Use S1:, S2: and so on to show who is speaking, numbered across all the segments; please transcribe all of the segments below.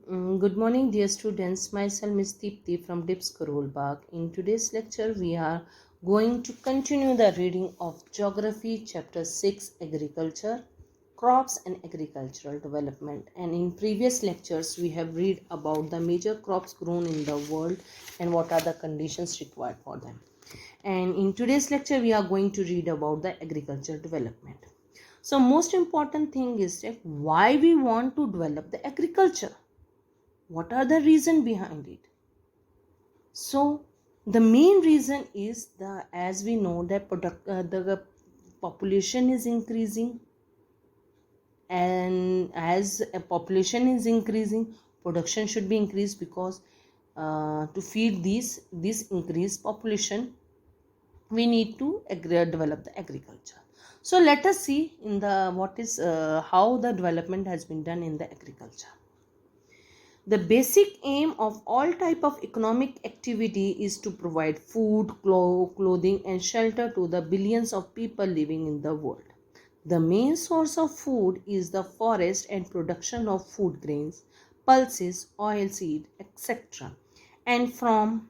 S1: Good morning, dear students. Myself, Miss Deepti from DIPS Karolbagh. In today's lecture, we are going to continue the reading of Geography, Chapter 6, Agriculture, Crops and Agricultural Development. And in previous lectures, we have read about the major crops grown in the world and what are the conditions required for them. And in today's lecture, we are going to read about the agricultural development. So, most important thing is that why we want to develop the agriculture. What are the reason behind it? So the main reason is as we know that the population is increasing, and as a population is increasing, production should be increased because to feed this increased population, we need to develop the agriculture. So let us see in the what is how the development has been done in the agriculture. The basic aim of all type of economic activity is to provide food, clothing and shelter to the billions of people living in the world. The main source of food is the forest and production of food grains, pulses, oilseed, etc. and from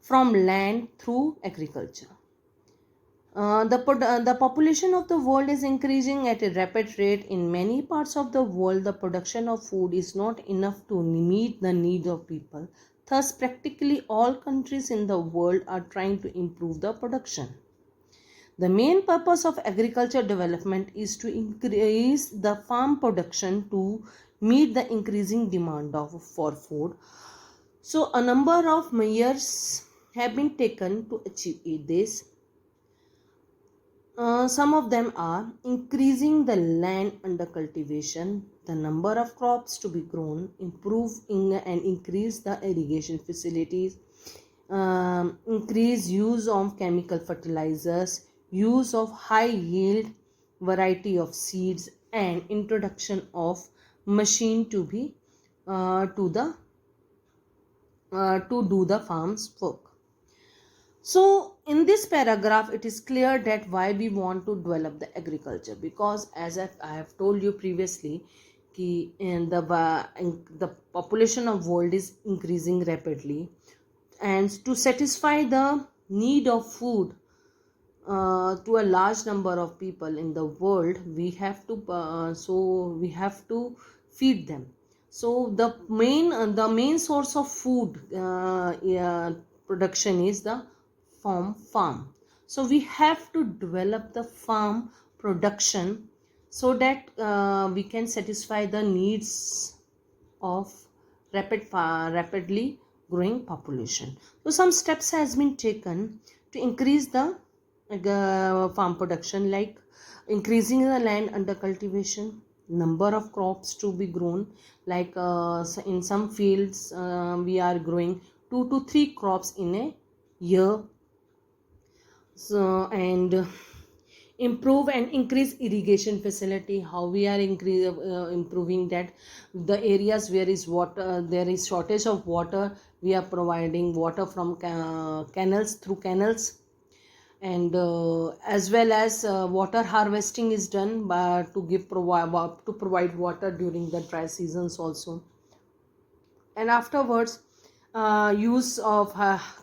S1: land through agriculture. The population of the world is increasing at a rapid rate. In many parts of the world, the production of food is not enough to meet the needs of people. Thus, practically all countries in the world are trying to improve the production. The main purpose of agriculture development is to increase the farm production to meet the increasing demand for food. So, a number of measures have been taken to achieve this. Some of them are increasing the land under cultivation, the number of crops to be grown, improving and increase the irrigation facilities, increase use of chemical fertilizers, use of high yield variety of seeds, and introduction of machine to be to do the farm's work. So in this paragraph, it is clear that why we want to develop the agriculture, because as I have told you previously, the population of world is increasing rapidly, and to satisfy the need of food to a large number of people in the world, we have to feed them. So the main source of food production is the farm. So we have to develop the farm production so that we can satisfy the needs of rapidly growing population. So some steps has been taken to increase the farm production, like increasing the land under cultivation, number of crops to be grown, like in some fields we are growing 2 to 3 crops in a year. So and improve and increase irrigation facility. How we are improving that? The areas where is water, there is shortage of water, we are providing water from canals, through canals. And as well as water harvesting is done to provide water during the dry seasons also. And afterwards, use of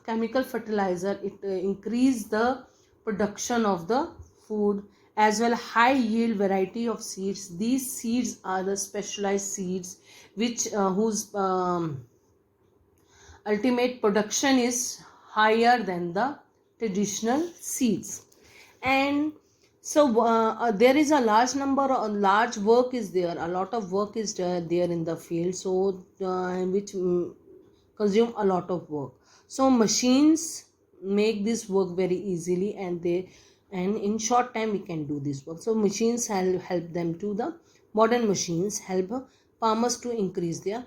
S1: chemical fertilizer, it increase the production of the food. As well, high yield variety of seeds. These seeds are the specialized seeds which whose ultimate production is higher than the traditional seeds. And so there is a large work is there, a lot of work is there in the field, so which consume a lot of work. So machines make this work very easily, and in short time we can do this work. So machines help them to the modern machines help farmers to increase their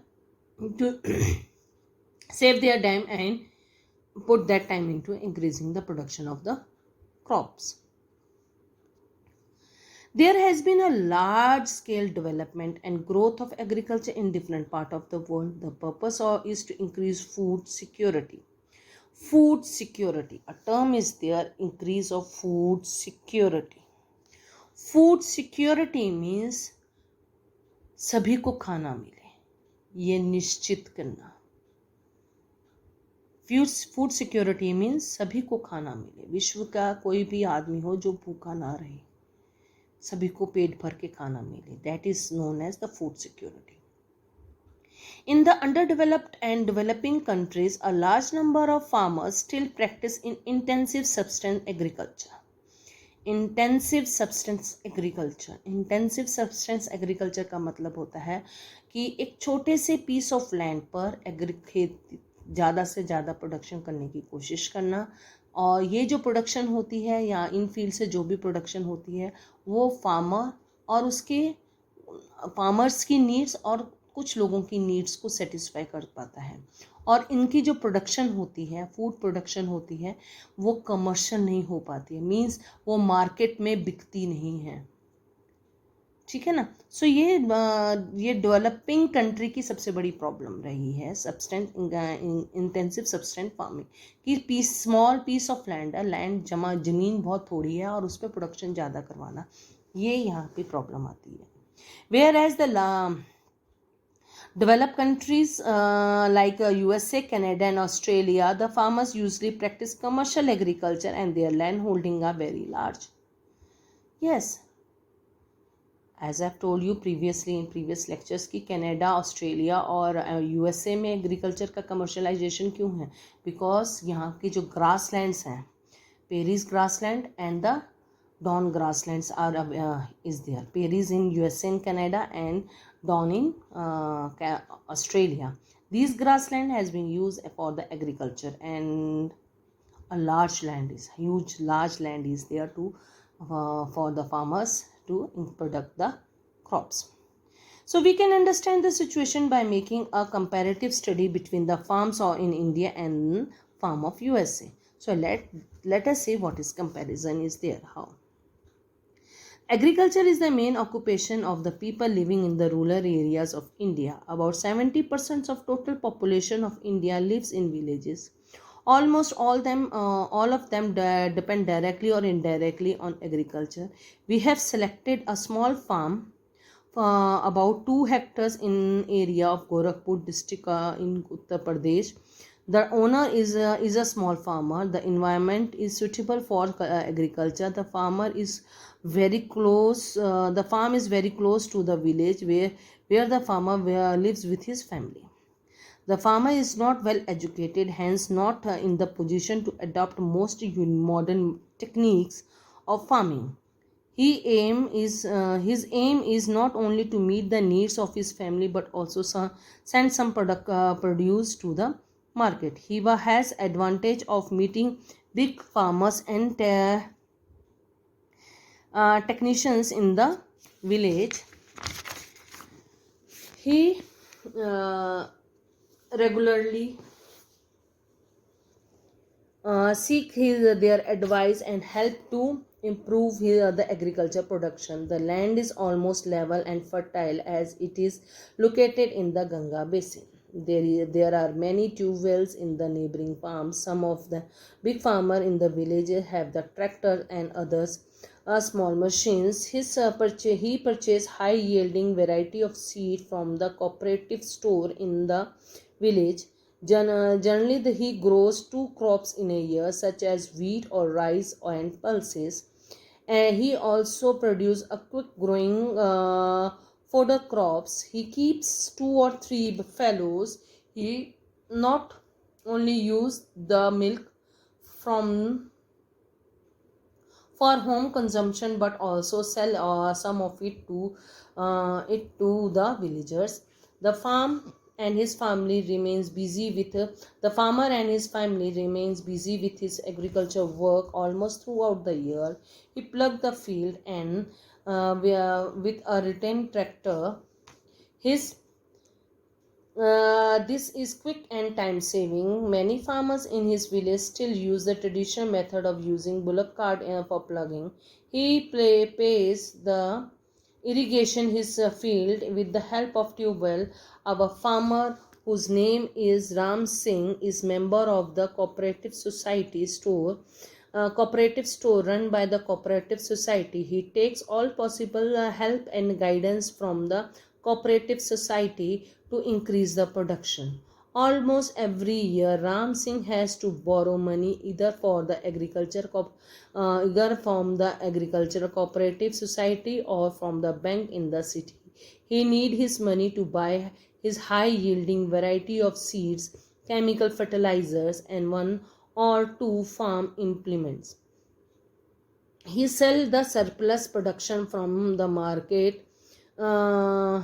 S1: to save their time and put that time into increasing the production of the crops. There has been a large scale development and growth of agriculture in different parts of the world. The purpose is to increase food security. Food security, a term is there, increase of food security. Food security means सभी को खाना मिले, ये निश्चित करना। Food security means सभी को खाना मिले, विश्व का कोई भी आदमी हो जो भूखा ना रहे, सभी को पेट भर के खाना मिले, that is known as the food security. In the underdeveloped and developing countries, a large number of farmers still practice in intensive subsistence agriculture. Intensive substance agriculture का मतलब होता है कि एक छोटे से पीस ऑफ लैंड पर खेती ज़्यादा से ज़्यादा प्रोडक्शन करने की कोशिश करना, और ये जो प्रोडक्शन होती है या इन फील्ड से जो भी प्रोडक्शन होती है वो फार्मर और उसके फार्मर्स की नीड्स और कुछ लोगों की नीड्स को सेटिस्फाई कर पाता है, और इनकी जो प्रोडक्शन होती है, फूड प्रोडक्शन होती है, वो कमर्शियल नहीं हो पाती है, मींस वो मार्केट में बिकती नहीं है, ठीक है ना. सो ये डेवलपिंग कंट्री की सबसे बड़ी प्रॉब्लम रही है इंटेंसिव सब्सटेंस फार्मिंग कि स्मॉल पीस ऑफ लैंड जमीन बहुत थोड़ी है और उस पर प्रोडक्शन ज़्यादा करवाना, ये यहाँ पे प्रॉब्लम आती है. Whereas the developed countries like USA, Canada and Australia, the farmers usually practice commercial agriculture and their land holding are very large. Yes, as I've told you previously in previous lectures कि Canada, Australia और USA में agriculture का commercialization क्यों है? Because यहाँ की जो grasslands हैं, Peary's grassland and the Don grasslands are is there. Peary's in USA and Canada and Don in Australia. These grassland has been used for the agriculture, and a large land is there to for the farmers to product the crops. So we can understand the situation by making a comparative study between the farms in India and farm of USA. So let us see what is comparison is there. How? Agriculture is the main occupation of the people living in the rural areas of India. About 70% of total population of India lives in villages. Almost all of them depend directly or indirectly on agriculture. We have selected a small farm about 2 hectares in area of Gorakhpur district in Uttar Pradesh. The owner is a small farmer. The environment is suitable for agriculture. The farm is very close to the village where the farmer lives with his family. The farmer is not well educated, hence not in the position to adopt most modern techniques of farming. His aim is not only to meet the needs of his family but also send some produce to the market. He has advantage of meeting big farmers and technicians in the village. He regularly seek their advice and help to improve the agriculture production. The land is almost level and fertile as it is located in the Ganga basin. There are many tube wells in the neighboring farms. Some of the big farmers in the village have the tractor and others small machines. He purchased high yielding variety of seed from the cooperative store in the village. Generally, he grows 2 crops in a year, such as wheat or rice and pulses. And he also produces a quick growing fodder crops. He keeps 2 or 3 buffaloes. He not only use the milk for home consumption but also sell some of it to the villagers. The farmer and his family remains busy with his agriculture work almost throughout the year. He plugged the field and with a return tractor. This is quick and time saving. Many farmers in his village still use the traditional method of using bullock cart for plugging. He pays the irrigation his field with the help of tube well. Our farmer, whose name is Ram Singh, is member of the cooperative store run by the cooperative society. He takes all possible help and guidance from the cooperative society to increase the production. Almost every year, Ram Singh has to borrow money either from the agricultural cooperative society or from the bank in the city. He need his money to buy his high yielding variety of seeds, chemical fertilizers, and one or two farm implements. He sell the surplus production from the market, uh,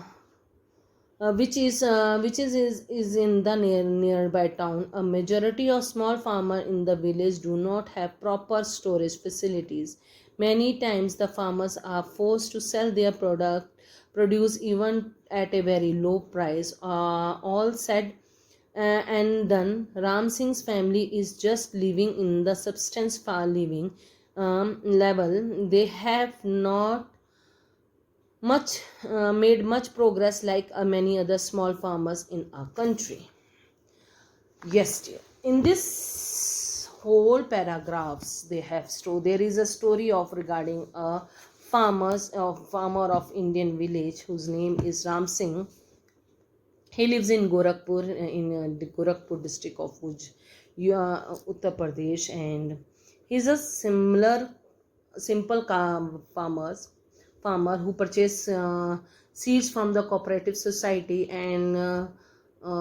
S1: which is in the nearby town. A majority of small farmers in the village do not have proper storage facilities. Many times the farmers are forced to sell their produce even at a very low price. All said and done, Ram Singh's family is just living in the substance far living level. They have not much made much progress like many other small farmers in our country. Yes, dear. In this whole paragraphs, there is a story of regarding a farmer of Indian village whose name is Ram Singh. He lives in Gorakhpur, in the Gorakhpur district of Uttar Pradesh, and he's a simple farmer who purchase seeds from the cooperative society, and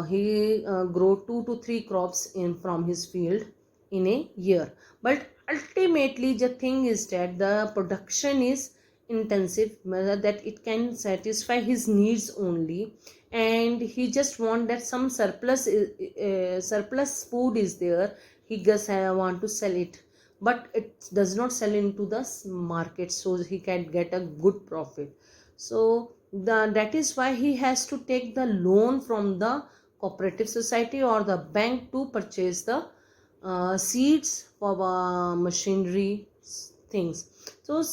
S1: he grow 2 to 3 crops in from his field in a year. But ultimately the thing is that the production is intensive, that it can satisfy his needs only, and he just want that some surplus food is there. He just want to sell it, but it does not sell into the market so he can get a good profit. So that is why he has to take the loan from the cooperative society or the bank to purchase the seeds for machinery things. So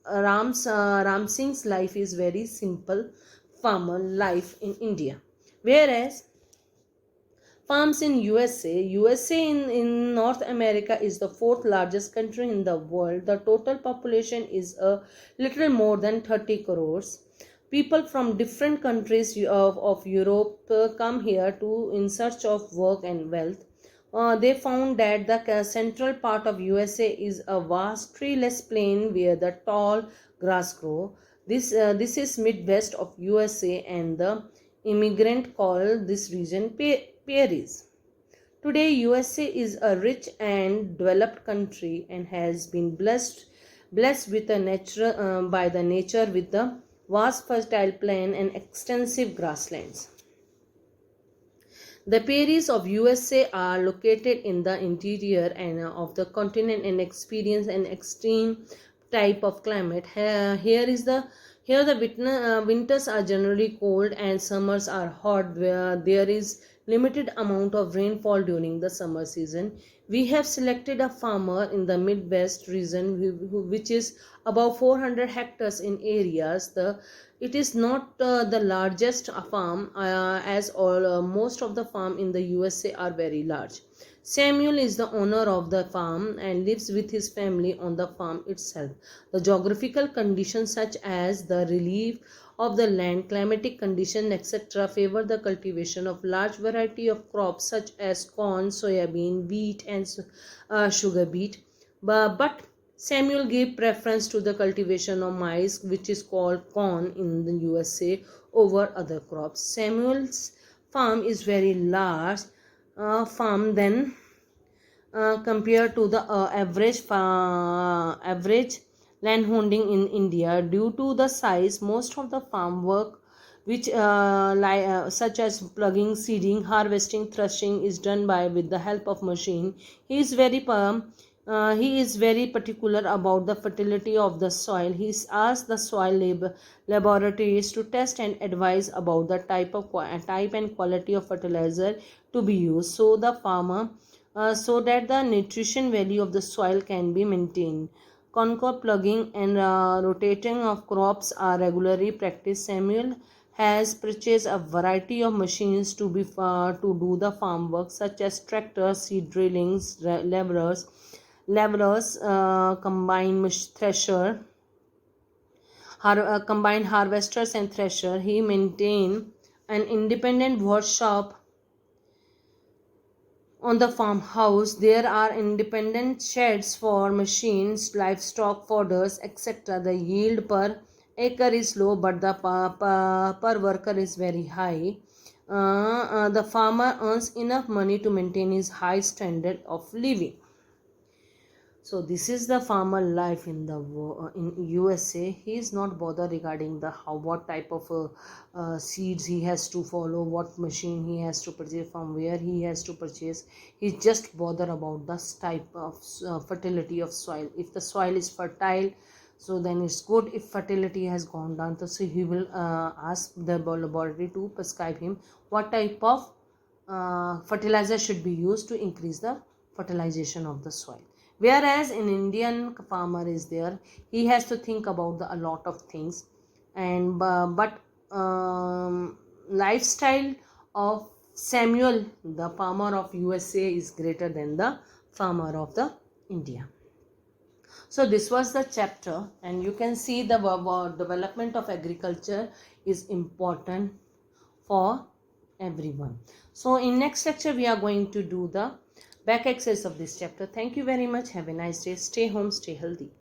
S1: Ram Singh's life is very simple farmer life in India. Whereas farms in USA in North America is the fourth largest country in the world. The total population is a little more than 30 crores. People from different countries of Europe come here to in search of work and wealth. They found that the central part of USA is a vast treeless plain where the tall grass grow. This is Midwest of USA, and the immigrant call this region prairies. Today, USA is a rich and developed country and has been blessed with a by the nature with the vast fertile plain and extensive grasslands. The prairies of USA are located in the interior and of the continent and experience an extreme type of climate. Here the winters are generally cold and summers are hot, where there is limited amount of rainfall during the summer season. We have selected a farmer in the Midwest region which is about 400 hectares in areas. It is not the largest farm, as most of the farm in the USA are very large. Samuel is the owner of the farm and lives with his family on the farm itself. The geographical conditions such as the relief of the land, climatic conditions, etc. favor the cultivation of large variety of crops such as corn, soybean, wheat, and sugar beet. But Samuel gave preference to the cultivation of maize, which is called corn in the USA, over other crops. Samuel's farm is very large farm then compared to the average landholding in India. Due to the size, most of the farm work such as plugging, seeding, harvesting, threshing is done by with the help of machine. He is very particular about the fertility of the soil. He asks the soil laboratories to test and advise about the type and quality of fertilizer to be used, so that the nutrition value of the soil can be maintained. Concord plugging and rotating of crops are regularly practiced. Samuel has purchased a variety of machines to do the farm work, such as tractors, seed drillings, levelers, combine thresher, combined harvesters and thresher. He maintained an independent workshop on the farmhouse. There are independent sheds for machines, livestock, fodders, etc. The yield per acre is low, but the per worker is very high. The farmer earns enough money to maintain his high standard of living. So this is the farmer life in the in USA. He is not bothered regarding the what type of seeds he has to follow, what machine he has to purchase, from where he has to purchase. He's just bothered about this type of fertility of soil. If the soil is fertile, so then it's good. If fertility has gone down, so he will ask the laboratory to prescribe him what type of fertilizer should be used to increase the fertilization of the soil. Whereas in Indian farmer is there, he has to think about a lot of things, and but lifestyle of Samuel, the farmer of USA, is greater than the farmer of the India. So this was the chapter, and you can see the development of agriculture is important for everyone. So in next lecture we are going to do the back exercise of this chapter. Thank you very much. Have a nice day. Stay home, stay healthy.